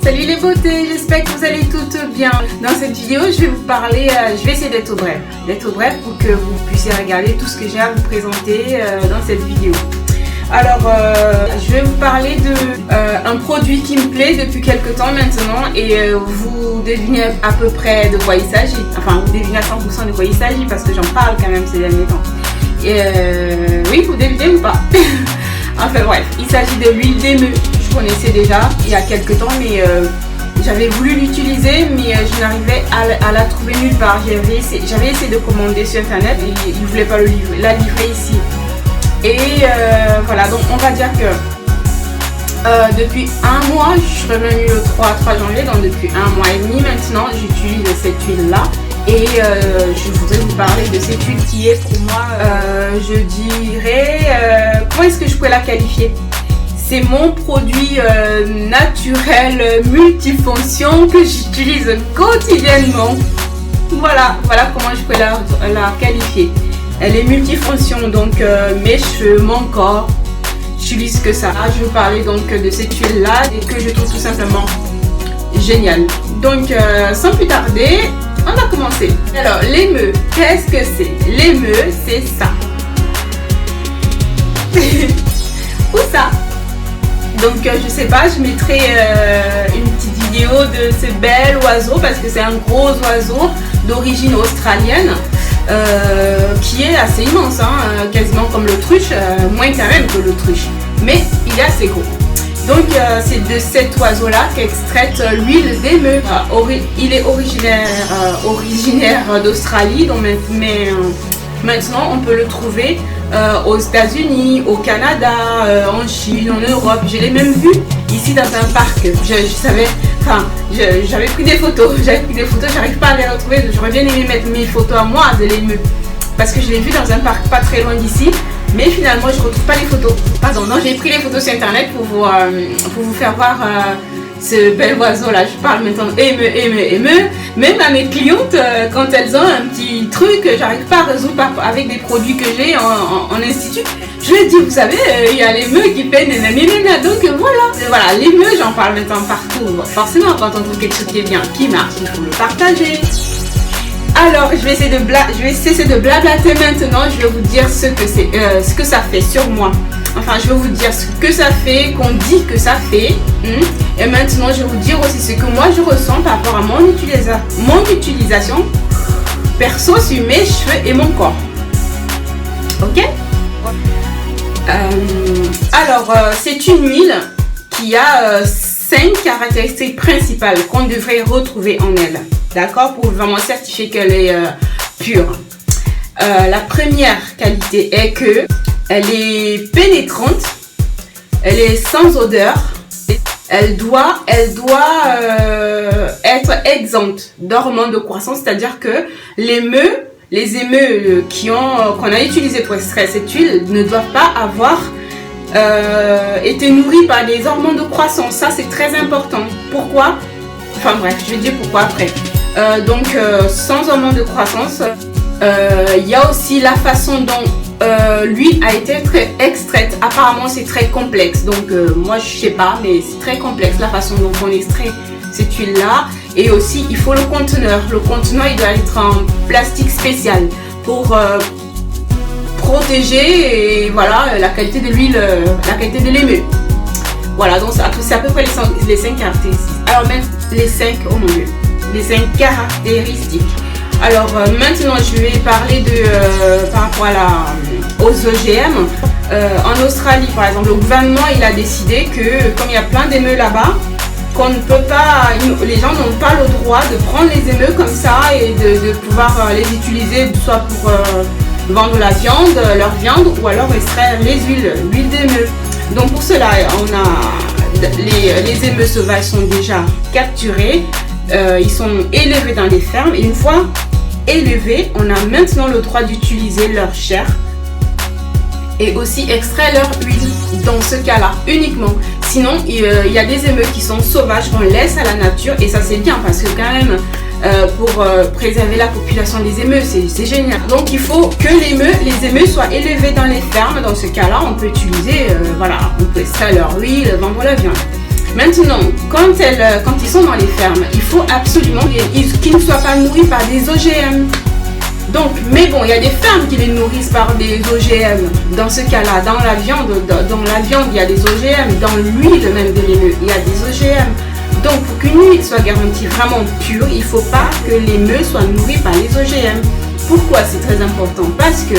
Salut les beautés, j'espère que vous allez toutes bien. Dans cette vidéo, je vais vous parler, je vais essayer d'être bref pour que vous puissiez regarder tout ce que j'ai à vous présenter dans cette vidéo. Alors, je vais vous parler d'un produit qui me plaît depuis quelques temps maintenant et vous devinez à peu près de quoi il s'agit. Enfin, vous devinez à 100% de quoi il s'agit parce que j'en parle quand même ces derniers temps. Et oui, vous devinez ou pas? Enfin bref, il s'agit de l'huile d'émeu. Je connaissais déjà il y a quelques temps, mais j'avais voulu l'utiliser, mais je n'arrivais à la trouver nulle part. J'avais essayé de commander sur internet et ils ne voulaient pas la livrer ici. Et voilà, donc on va dire que depuis un mois, je suis revenue le 3 janvier, donc depuis un mois et demi maintenant, j'utilise cette huile-là. Et je voudrais vous parler de cette huile qui est pour moi, je dirais, comment est-ce que je pourrais la qualifier? C'est mon produit naturel multifonction que j'utilise quotidiennement. Voilà comment je pourrais la qualifier. Elle est multifonction, donc mes cheveux, mon corps, j'utilise que ça. Je vais vous parler donc de cette huile là et que je trouve tout simplement géniale. Donc sans plus tarder, on va commencer. Alors l'émeu, qu'est-ce que c'est? L'émeu, c'est ça. Où ça? Donc je sais pas, je mettrai une petite vidéo de ce bel oiseau parce que c'est un gros oiseau d'origine australienne qui est assez immense, hein, quasiment comme l'autruche, moins quand même que l'autruche, mais il est assez gros. Donc c'est de cet oiseau là qu'extraite l'huile d'émeu. Il est originaire d'Australie, donc mais maintenant on peut le trouver aux États-Unis, au Canada, en Chine, en Europe. Je l'ai même vu ici dans un parc. J'avais pris des photos, j'arrive pas à les retrouver. J'aurais bien aimé mettre mes photos à moi de l'émeu parce que je l'ai vu dans un parc pas très loin d'ici. Mais finalement, je ne retrouve pas les photos. Pardon, non, j'ai pris les photos sur internet pour vous faire voir ce bel oiseau là. Je parle maintenant émeu. Même à mes clientes, quand elles ont un petit truc que j'arrive pas à résoudre avec des produits que j'ai en institut, je leur dis, vous savez, il y a l'émeu qui fait nanana. Donc voilà, l'émeu, j'en parle maintenant partout. Forcément, quand on trouve quelque chose qui est bien, qui marche, il faut le partager. Alors, je vais cesser de blablater maintenant. Je vais vous dire ce que ça fait sur moi. Enfin, je vais vous dire ce que ça fait, qu'on dit que ça fait. Et maintenant, je vais vous dire aussi ce que moi je ressens par rapport à mon utilisation perso sur mes cheveux et mon corps. Ok? Alors, c'est une huile qui a 5 caractéristiques principales qu'on devrait retrouver en elle. D'accord, pour vraiment certifier qu'elle est pure. La première qualité est que elle est pénétrante, elle est sans odeur, elle doit être exempte d'hormones de croissance, c'est-à-dire que les émeux qu'on a utilisés pour extraire cette huile ne doivent pas avoir été nourris par des hormones de croissance. Ça, c'est très important. Pourquoi? Enfin bref, je vais dire pourquoi après. Sans hormones de croissance, il y a aussi la façon dont l'huile a été extraite. Apparemment c'est très complexe, donc moi je sais pas, mais c'est très complexe la façon dont on extrait cette huile là. Et aussi il faut le conteneur. Le conteneur il doit être en plastique spécial pour protéger et voilà la qualité de l'huile, la qualité de l'émeu. Voilà, donc c'est à peu près les 5 caractéristiques. Alors même les 5, oh mon dieu, les 5 caractéristiques. Alors maintenant je vais parler par rapport aux OGM. En Australie par exemple, le gouvernement il a décidé que comme il y a plein d'émeux là-bas, qu'on ne peut pas, les gens n'ont pas le droit de prendre les émeux comme ça et de pouvoir les utiliser soit pour vendre la viande, leur viande, ou alors extraire l'huile d'émeu. Donc pour cela, les émeux sauvages sont déjà capturés, ils sont élevés dans les fermes et une fois élevés, on a maintenant le droit d'utiliser leur chair et aussi extraire leur huile dans ce cas-là uniquement. Sinon, il y a des émeux qui sont sauvages qu'on laisse à la nature et ça c'est bien parce que quand même pour préserver la population des émeux, c'est génial. Donc il faut que les émeux soient élevés dans les fermes. Dans ce cas-là, on peut utiliser, on peut extraire leur huile, vendre la viande. Maintenant, quand ils sont dans les fermes, il faut absolument qu'ils ne soient pas nourris par des OGM. Donc, mais bon, il y a des fermes qui les nourrissent par des OGM. Dans ce cas-là, dans la viande, il y a des OGM. Dans l'huile même de l'émeu, il y a des OGM. Donc, pour qu'une huile soit garantie vraiment pure, il ne faut pas que l'émeu soit nourri par les OGM. Pourquoi c'est très important? Parce que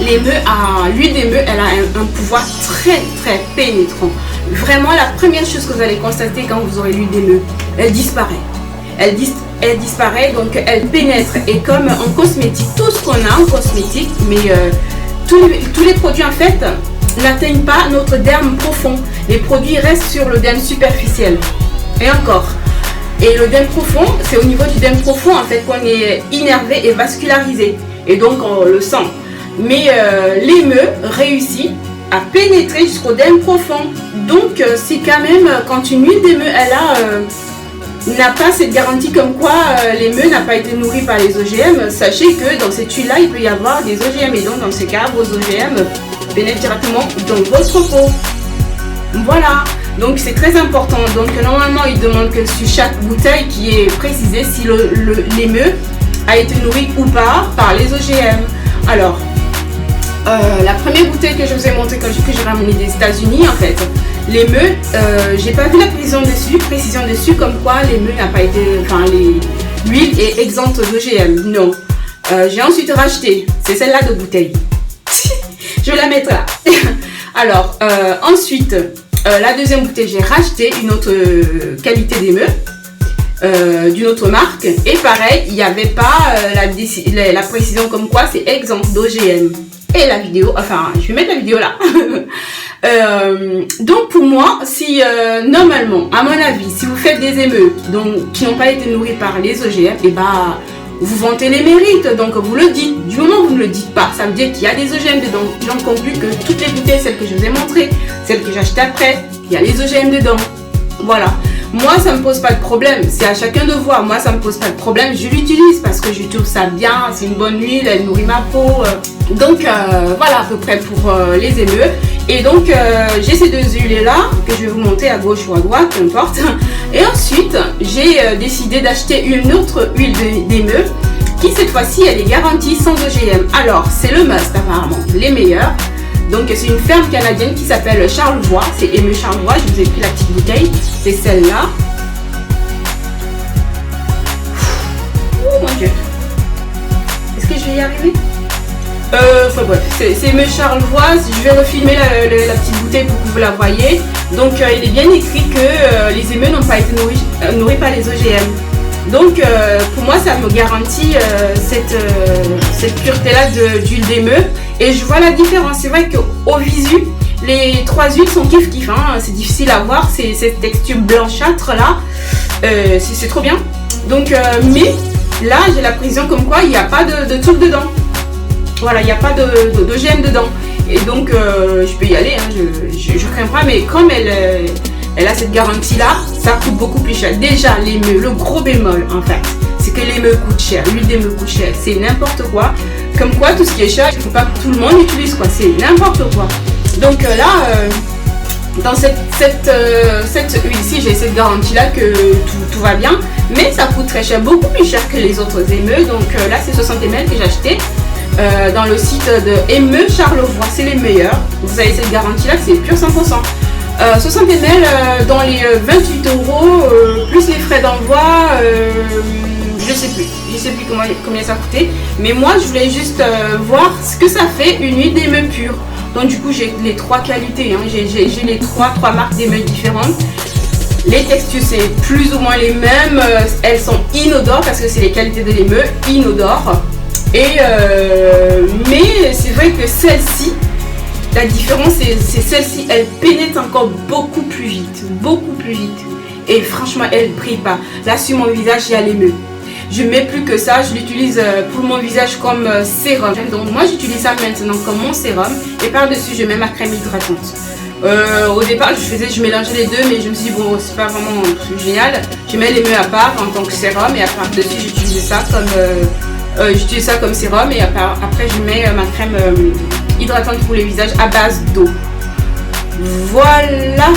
l'huile d'émeu, elle a un pouvoir très très pénétrant. Vraiment, la première chose que vous allez constater quand vous aurez l'huile d'émeu, elle disparaît. Elle disparaît, donc elle pénètre. Et comme en cosmétique, tout ce qu'on a en cosmétique, mais tous les produits en fait n'atteignent pas notre derme profond. Les produits restent sur le derme superficiel. Et encore. Et le derme profond, c'est au niveau du derme profond en fait qu'on est innervé et vascularisé. Et donc on le sent. Mais l'émeu réussit à pénétrer jusqu'au derme profond. Donc c'est quand même quand une huile d'émeu n'a pas cette garantie comme quoi l'émeu n'a pas été nourri par les OGM, sachez que dans cette huile là il peut y avoir des OGM et donc dans ces cas vos OGM pénètrent directement dans votre peau. Voilà, donc c'est très important. Donc normalement il demande que sur chaque bouteille qui est précisé si l'émeu a été nourri ou pas par les OGM. Alors la première bouteille que je vous ai montrée que j'ai ramenée des États-Unis, en fait, l'émeu, j'ai pas vu la précision dessus comme quoi l'émeu n'a pas été, enfin l'huile est exempte d'OGM. Non. J'ai ensuite racheté, c'est celle-là de bouteille. Je vais la mettre là. Alors ensuite, la deuxième bouteille, j'ai racheté une autre qualité d'émeu. D'une autre marque et pareil, il n'y avait pas la précision comme quoi c'est exempt d'OGM. Et la vidéo, enfin je vais mettre la vidéo là. Donc pour moi, si normalement, à mon avis, si vous faites des émeux qui n'ont pas été nourris par les OGM, et bah vous vantez les mérites, donc vous le dites. Du moment où vous ne le dites pas, ça veut dire qu'il y a des OGM dedans. J'en conclus que toutes les bouteilles, celles que je vous ai montrées, celles que j'ai achetées après, il y a les OGM dedans. Voilà. Moi, ça me pose pas de problème. C'est à chacun de voir. Moi, ça me pose pas de problème. Je l'utilise parce que je trouve ça bien. C'est une bonne huile. Elle nourrit ma peau. Donc, voilà à peu près pour les émeux. Et donc, j'ai ces deux huiles-là que je vais vous montrer à gauche ou à droite, peu importe. Et ensuite, j'ai décidé d'acheter une autre huile d'émeu qui, cette fois-ci, elle est garantie sans OGM. Alors, c'est le must apparemment. Les meilleurs. Donc c'est une ferme canadienne qui s'appelle Charlevoix, c'est émeu Charlevoix, je vous ai pris la petite bouteille, c'est celle-là. Oh mon dieu, est-ce que je vais y arriver? Enfin bref, c'est émeu Charlevoix, je vais refilmer la petite bouteille pour que vous la voyez. Donc il est bien écrit que les émeux n'ont pas été nourris par les OGM. Donc pour moi ça me garantit cette pureté-là d'huile d'émeu. Et je vois la différence. C'est vrai qu'au visu, les trois huiles sont kiff-kiff. Hein. C'est difficile à voir. C'est cette texture blanchâtre là. C'est trop bien. Donc, mais là, j'ai la précision comme quoi il n'y a pas de truc dedans. Voilà, il n'y a pas d'OGM dedans. Et donc, je peux y aller. Hein. Je crains pas. Mais comme elle a cette garantie-là, ça coûte beaucoup plus cher. Déjà, l'émeu, le gros bémol en fait, c'est que l'émeu coûte cher. L'huile d'émeu coûte cher. C'est n'importe quoi. Comme quoi, tout ce qui est cher, il ne faut pas que tout le monde utilise, quoi. C'est n'importe quoi. Donc là, dans cette huile-ci, j'ai cette garantie-là que tout va bien. Mais ça coûte très cher, beaucoup plus cher que les autres émeux. Donc là, c'est 60 ml que j'ai acheté dans le site de émeu Charlevoix. C'est les meilleurs. Vous avez cette garantie-là que c'est pur 100%. 60 ml dans les 28 €, plus les frais d'envoi. Je sais plus combien ça coûtait, mais moi je voulais juste voir ce que ça fait une huile d'émeu pure. Donc du coup j'ai les trois qualités, hein. J'ai les trois marques d'émeu différentes. Les textures c'est plus ou moins les mêmes, elles sont inodores parce que c'est les qualités de l'émeu, inodores. Et mais c'est vrai que celle-ci, la différence c'est celle-ci, elle pénètre encore beaucoup plus vite. Et franchement elle brille pas. Là sur mon visage il y a l'émeu. Je mets plus que ça, je l'utilise pour mon visage comme sérum. Donc moi j'utilise ça maintenant comme mon sérum. Et par-dessus je mets ma crème hydratante. Au départ je mélangeais les deux, mais je me suis dit bon c'est pas vraiment génial. Je mets l'émeu à part en tant que sérum et par-dessus j'utilise ça comme sérum. Et après je mets ma crème hydratante pour le visage à base d'eau. Voilà,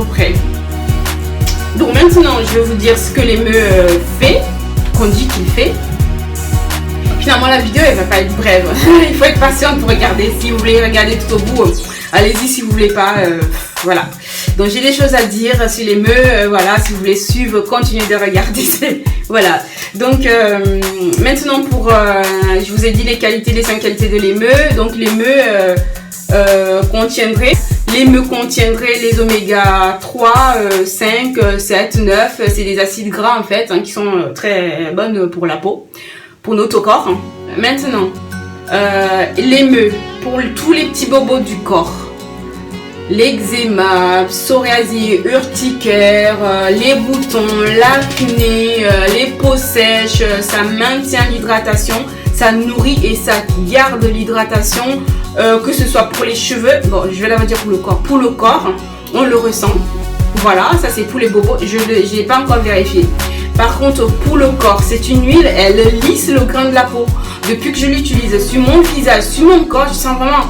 peu près. Donc maintenant, je vais vous dire ce que l'EME fait, qu'on dit qu'il fait. Finalement, la vidéo, elle va pas être brève. Il faut être patient pour regarder. Si vous voulez regarder tout au bout, allez-y. Si vous voulez pas, voilà. Donc, j'ai des choses à dire sur l'EME. Voilà, si vous voulez suivre, continuez de regarder. Voilà. Donc, maintenant, je vous ai dit les qualités, les 5 qualités de l'EME. Donc, l'EME contiendrait les oméga 3, 5, 7, 9. C'est des acides gras, en fait, qui sont très bonnes pour la peau. Pour notre corps. Maintenant, l'EME pour tous les petits bobos du corps. L'eczéma, psoriasis, urticaire, les boutons, l'acné, les peaux sèches, ça maintient l'hydratation, ça nourrit et ça garde l'hydratation, que ce soit pour les cheveux, bon je vais la dire pour le corps, on le ressent. Voilà, ça c'est pour les bobos, je n'ai pas encore vérifié. Par contre, pour le corps, c'est une huile, elle lisse le grain de la peau. Depuis que je l'utilise sur mon visage, sur mon corps, je sens vraiment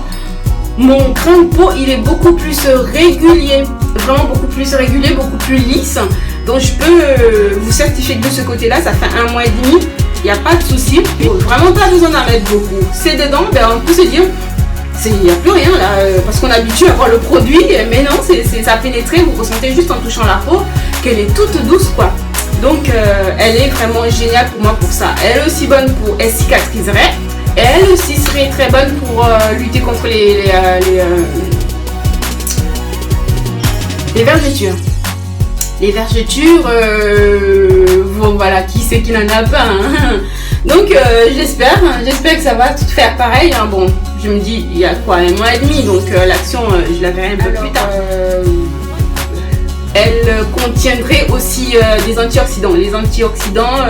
mon grain de peau, il est beaucoup plus régulier. Vraiment beaucoup plus régulier, beaucoup plus lisse. Donc, je peux vous certifier que de ce côté-là, ça fait 1 mois et demi. Il n'y a pas de souci. Vraiment pas besoin d'en mettre beaucoup. C'est dedans, ben, on peut se dire, il n'y a plus rien là, parce qu'on est habitué à voir le produit. Mais non, ça a pénétré, vous ressentez juste en touchant la peau qu'elle est toute douce, quoi. Donc, elle est vraiment géniale pour moi pour ça. Elle est aussi bonne pour, elle cicatriserait. Elle aussi serait très bonne pour lutter contre les vergetures. Les vergetures, bon, voilà, qui c'est qui n'en a pas, hein. Donc, j'espère que ça va tout faire pareil, hein. Bon, je me dis, il y a quoi, 1 mois et demi, donc l'action, je la verrai un peu plus tard. Elle contiendrait aussi des antioxydants. Les antioxydants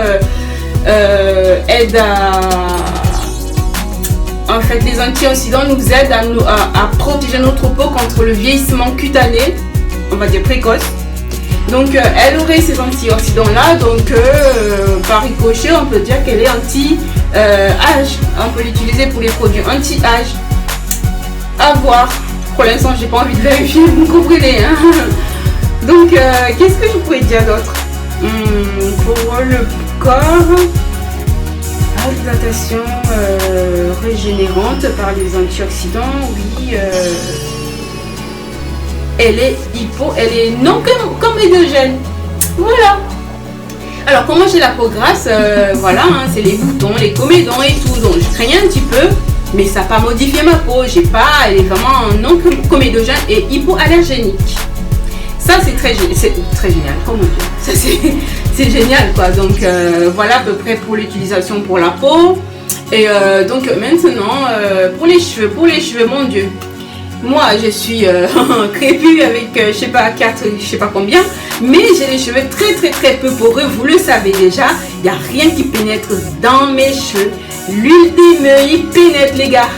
aident à... En fait, les antioxydants nous aident à protéger notre peau contre le vieillissement cutané, on va dire précoce. Donc, elle aurait ces antioxydants-là. Donc, par ricochet, on peut dire qu'elle est anti-âge. On peut l'utiliser pour les produits anti-âge. À voir. Pour l'instant, j'ai pas envie de vérifier, vous comprenez, hein. Donc, qu'est-ce que je pourrais dire d'autre? Pour le corps, hydratation régénérante par les antioxydants, oui. Elle est non comédogène. Voilà. Alors, comment j'ai la peau grasse, voilà, hein, c'est les boutons, les comédons et tout. Donc, je craignais un petit peu, mais ça n'a pas modifié ma peau. Elle est vraiment non comédogène et hypoallergénique. Ça, c'est très génial. Oh mon Dieu, ça c'est génial, quoi. Donc, voilà à peu près pour l'utilisation pour la peau. Et donc, maintenant, pour les cheveux, mon Dieu. Moi, je suis crépue avec, je sais pas, 4, je sais pas combien. Mais j'ai les cheveux très peu poreux. Vous le savez déjà. Il n'y a rien qui pénètre dans mes cheveux. L'huile d'EME pénètre, les gars.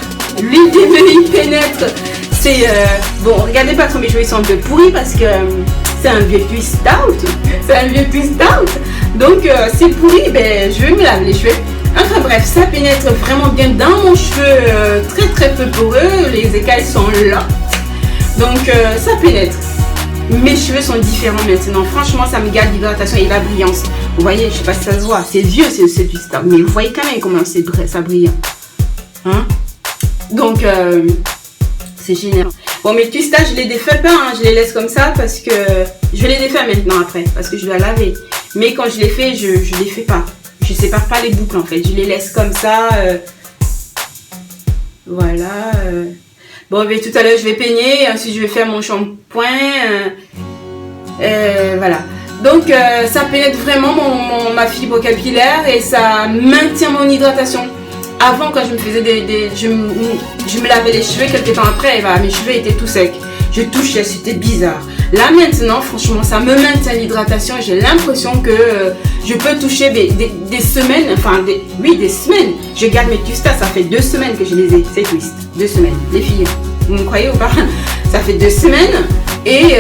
L'huile d'EME pénètre. Bon, regardez pas trop, mes cheveux sont un peu pourris parce que c'est un vieux twist out. Donc, c'est pourri, ben, je vais me laver les cheveux. Enfin bref, ça pénètre vraiment bien dans mon cheveu, très peu poreux. Les écailles sont là. Donc, ça pénètre. Mes cheveux sont différents maintenant. Franchement, ça me garde l'hydratation et la brillance. Vous voyez, je sais pas si ça se voit. C'est vieux, c'est twist out. Mais vous voyez quand même comment ça brille. Hein? Donc, c'est génial. Bon, mes twistages, je les défais pas, hein. Je les laisse comme ça parce que je vais les défaire maintenant après parce que je dois laver. Mais quand je les fais, je les fais pas. Je sépare pas les boucles en fait. Je les laisse comme ça. Voilà. Bon, mais tout à l'heure, je vais peigner. Ensuite, je vais faire mon shampoing. Voilà. Donc, ça pénètre vraiment ma fibre capillaire et ça maintient mon hydratation. Avant, quand je me faisais je me lavais les cheveux, quelques temps après, mes cheveux étaient tout secs. Je touchais, c'était bizarre. Là, maintenant, franchement, ça me maintient l'hydratation. J'ai l'impression que je peux toucher des semaines, des semaines. Je garde mes twistas, ça fait 2 semaines que je les ai, ces twists. 2 semaines, les filles. Vous me croyez ou pas? Ça fait 2 semaines et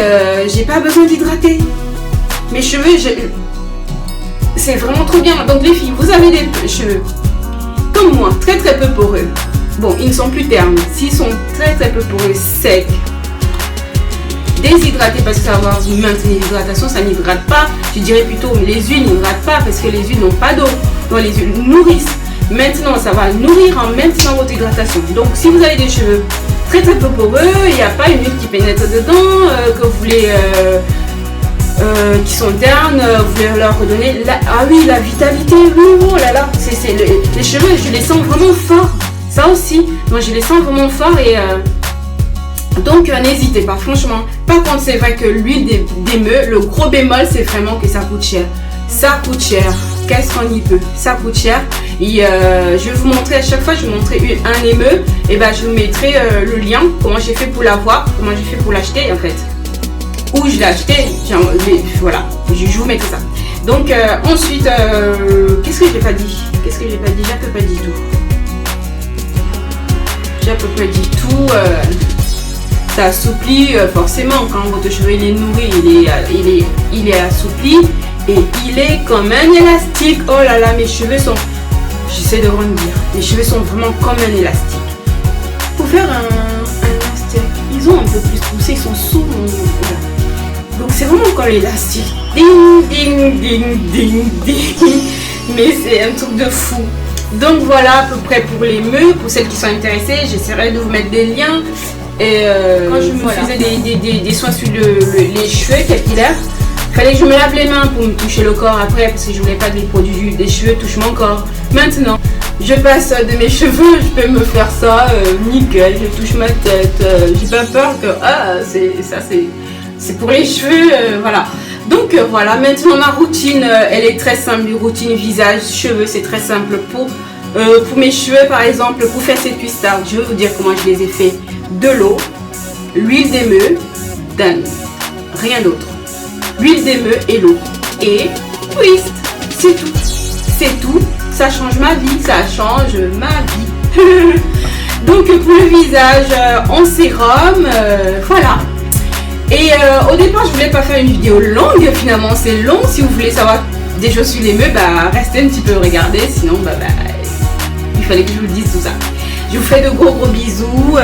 j'ai pas besoin d'hydrater. Mes cheveux, c'est vraiment trop bien. Donc, les filles, vous avez des cheveux comme moi, très peu poreux. Bon, ils ne sont plus ternes. S'ils sont très peu poreux, secs, déshydrater parce que ça va maintenir l'hydratation, ça n'hydrate pas. Je dirais plutôt les huiles n'hydratent pas parce que les huiles n'ont pas d'eau. Donc les huiles nourrissent. Maintenant, ça va nourrir en maintenant votre hydratation. Donc si vous avez des cheveux très très peu poreux, il n'y a pas une huile qui pénètre dedans, que vous voulez... qui sont ternes, vous voulez leur redonner la vitalité, oh là là, les cheveux, je les sens vraiment forts, ça aussi, donc je les sens vraiment forts et donc n'hésitez pas, franchement. Par contre, c'est vrai que l'huile d'émeu, le gros bémol, c'est vraiment que ça coûte cher. Ça coûte cher. Qu'est-ce qu'on y peut? Ça coûte cher. Et je vais vous montrer, à chaque fois, je vais vous montrer un émeu. Et ben, je vous mettrai le lien, comment j'ai fait pour l'avoir, comment j'ai fait pour l'acheter en fait. Où je l'ai acheté, voilà, je vous mettrai ça. Donc, ensuite, qu'est-ce que j'ai pas dit? Qu'est-ce que j'ai pas dit? J'ai à peu près dit tout. J'ai à peu près dit tout. Ça assouplit forcément quand votre cheveu il est nourri, il est assoupli et il est comme un élastique. Oh là là, mes cheveux sont, j'essaie de rebondir, mes cheveux sont vraiment comme un élastique. Pour faire un élastique, ils ont un peu plus poussé, ils sont sourds. Donc c'est vraiment comme l'élastique. Ding ding ding ding ding. Mais c'est un truc de fou. Donc voilà à peu près pour les meux. Pour celles qui sont intéressées, j'essaierai de vous mettre des liens. Et quand je me faisais des soins sur les cheveux capillaires, il fallait que je me lave les mains pour me toucher le corps après parce que je voulais pas que les produits des cheveux touchent mon corps. Maintenant, je passe de mes cheveux, je peux me faire ça nickel, je touche ma tête, j'ai pas peur que c'est pour les cheveux, voilà. Donc voilà, maintenant ma routine, elle est très simple, routine visage, cheveux, c'est très simple. Pour mes cheveux par exemple, pour faire cette twist out, je vais vous dire comment je les ai fait. De l'eau, l'huile d'émeu, rien d'autre. L'huile d'émeu et l'eau. Et twist, c'est tout. C'est tout, ça change ma vie, ça change ma vie. Donc pour le visage, en sérum, voilà. Et au départ, je voulais pas faire une vidéo longue, finalement c'est long. Si vous voulez savoir des choses sur les meux, bah restez un petit peu regarder, sinon il fallait que je vous dise tout ça. Je vous fais de gros bisous,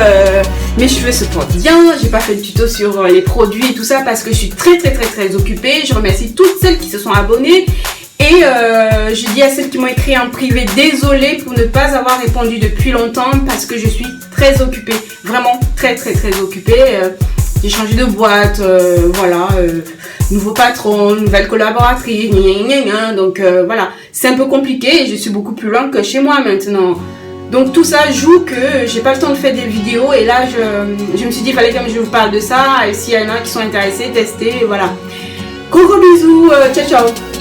mes cheveux se portent bien, j'ai pas fait de tuto sur les produits et tout ça parce que je suis très occupée. Je remercie toutes celles qui se sont abonnées et je dis à celles qui m'ont écrit en privé, désolée pour ne pas avoir répondu depuis longtemps parce que je suis très occupée, vraiment très occupée. J'ai changé de boîte, voilà, nouveau patron, nouvelle collaboratrice, donc voilà, c'est un peu compliqué et je suis beaucoup plus loin que chez moi maintenant. Donc tout ça joue que j'ai pas le temps de faire des vidéos et là je me suis dit il fallait que je vous parle de ça et s'il y en a qui sont intéressés, testez, voilà. Gros bisous, ciao ciao.